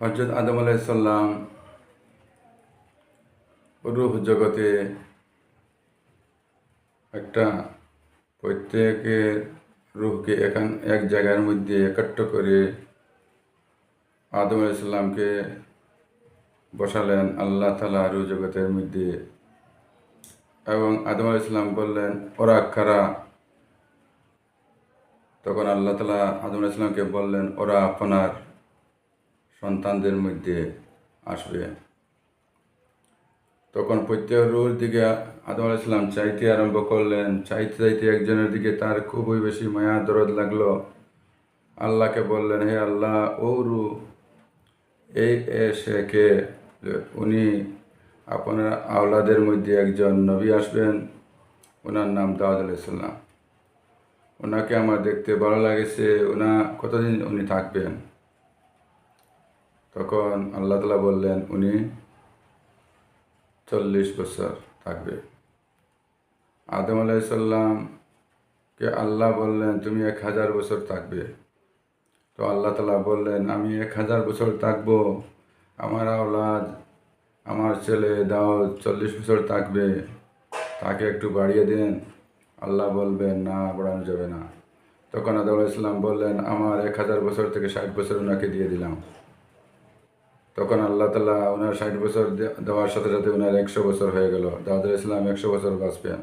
হযরত আদম আলাইহিস সালাম রূহ জগতে একটা প্রত্যেকের রূহকে এক জায়গার মধ্যে একত্র করে আদম আলাইহিস সালামকে বসালেন আল্লাহ তাআলা রূহ জগতের মধ্যে। এবং আদম আলাইহিস সালাম বললেন, ওরা কারা? তখন আল্লাহ তাআলা আদম আলাইহিস সালামকে বললেন, ওরা আপনার সন্তানদের মধ্যে আসবে। তখন প্রত্যেক রূহের দিকে আদম আলাইহিস সালাম চাইতে আরম্ভ করলেন। চাইতে চাইতে একজনের দিকে তার খুবই বেশি মায়া দরদ লাগলো। আল্লাহকে বললেন, হে আল্লাহ, ও রূহ সে কে? উনি আপনার আওলাদের মধ্যে একজন নবী আসবেন, ওনার নাম দাউদ আলাইহিস সালাম। ওনাকে আমার দেখতে ভালো লাগেছে, কতদিন উনি থাকবেন? তখন আল্লাহ তাআলা বললেন, উনি 40 বছর থাকবে। আদম আলাইহিস সালামকে আল্লাহ বললেন, তুমি 1000 বছর থাকবে। তো আল্লাহ তাআলা বললেন, আমি 1000 বছর থাকবো, আমার আওলাদ, আমার ছেলে দাউদ 40 বছর থাকবে, তাকে একটু বাড়িয়ে দেন। আল্লাহ বলবেন, না, বাড়ানো যাবে না। তখন আদম আলাইহিস সালাম বললেন, আমার 1000 বছর থেকে 60 বছর ওনাকে দিয়ে দিলাম। তখন আল্লাহ তাআলা ওনার 60 বছর দেওয়ার সাথে সাথে ওনার 100 বছর হয়ে গেল। দাউদ আলাইহিস সালাম 100 বছর বাঁচবেন।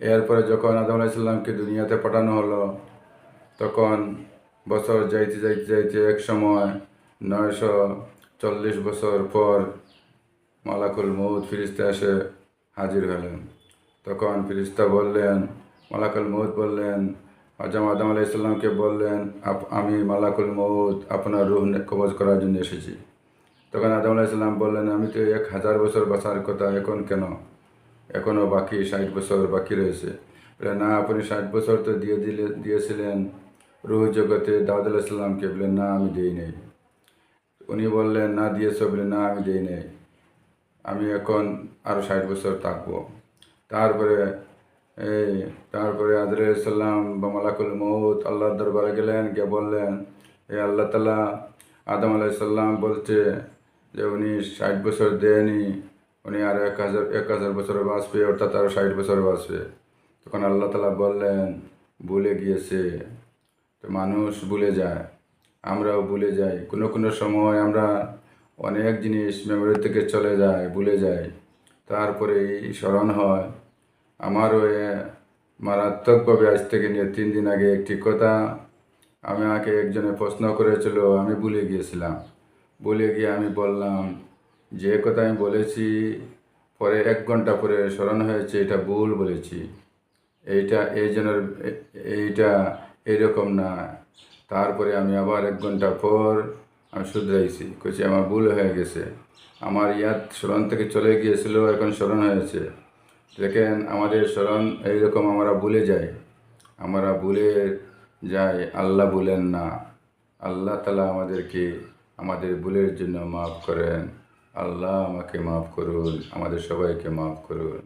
এরপরে যখন আদম আলাইহিস সালামকে দুনিয়াতে পাঠানো হলো, তখন বছর যাইতে যাইতে যাইতে এক সময় 940 বছর পর মালাকুল মউত ফিরিস্তা এসে হাজির হলেন। তখন ফিরিস্তা বললেন, মালাকুল মউত বললেন, আদম আলাইহিস সালামকে বললেন, আমি মালাকুল মউত আপনার রূহ কবজ করার জন্য এসেছি। তখন আদম আলাইহিস সালাম বললেন, আমি তো 1000 বছর বাঁচার কথা, এখন কেন? এখনও বাকি 60 বছর বাকি রয়েছে। বলে, না, আপনি 60 বছর তো দিয়েছিলেন রূহ জগতে দাউদ আলাইহিস সালামকে। বলে, না, আমি দিই নাই। উনি বললেন, না দিয়েছ? বলে, না, আমি দিই নাই, আমি এখন আরও 60 বছর থাকবো। তারপরে আদম আলাইহিস সালাম বা মালাকুল মউত আল্লাহর দরবারে গেলেন, গিয়ে বললেন, আল্লাহ তাআলা, আদম আলাইহিস সালাম বলছে যে উনি 60 বছর দেয়নি, উনি আরও 1000 বছর বাঁচবে, অর্থাৎ আরও 60 বছর বাঁচবে। তখন আল্লাহ তাআলা বললেন, ভুলে গিয়েছে। তো মানুষ ভুলে যায়, আমরাও ভুলে যাই। কোনো কোনো সময় আমরা অনেক জিনিস মেমোরি থেকে চলে যায়, ভুলে যাই, তারপরেই স্মরণ হয়। আমারও মারাত্মকভাবে আজ থেকে নিয়ে 3 দিন আগে একটি কথা আমাকে একজনে প্রশ্ন করেছিল, আমি ভুলে গিয়েছিলাম। ভুলে গিয়ে আমি বললাম, যে কথা আমি বলেছি পরে 1 ঘন্টা পরে স্মরণ হয়েছে এটা ভুল বলেছি, এইটা এইরকম না। তারপরে আমি আবার 1 ঘন্টা পর আমি শুধরাইছি, কইছি আমার ভুল হয়ে গেছে, আমার স্মরণ থেকে চলে গিয়েছিল, এখন স্মরণ হয়েছে। দেখেন, আমাদের স্মরণ এইরকম, আমরা ভুলে যাই, আল্লাহ ভুলেন না। আল্লাহ তাআলা আমাদেরকে আমাদের ভুলের জন্য মাফ করেন। আল্লাহ আমাকে মাফ করুন, আমাদের সবাইকে মাফ করুন।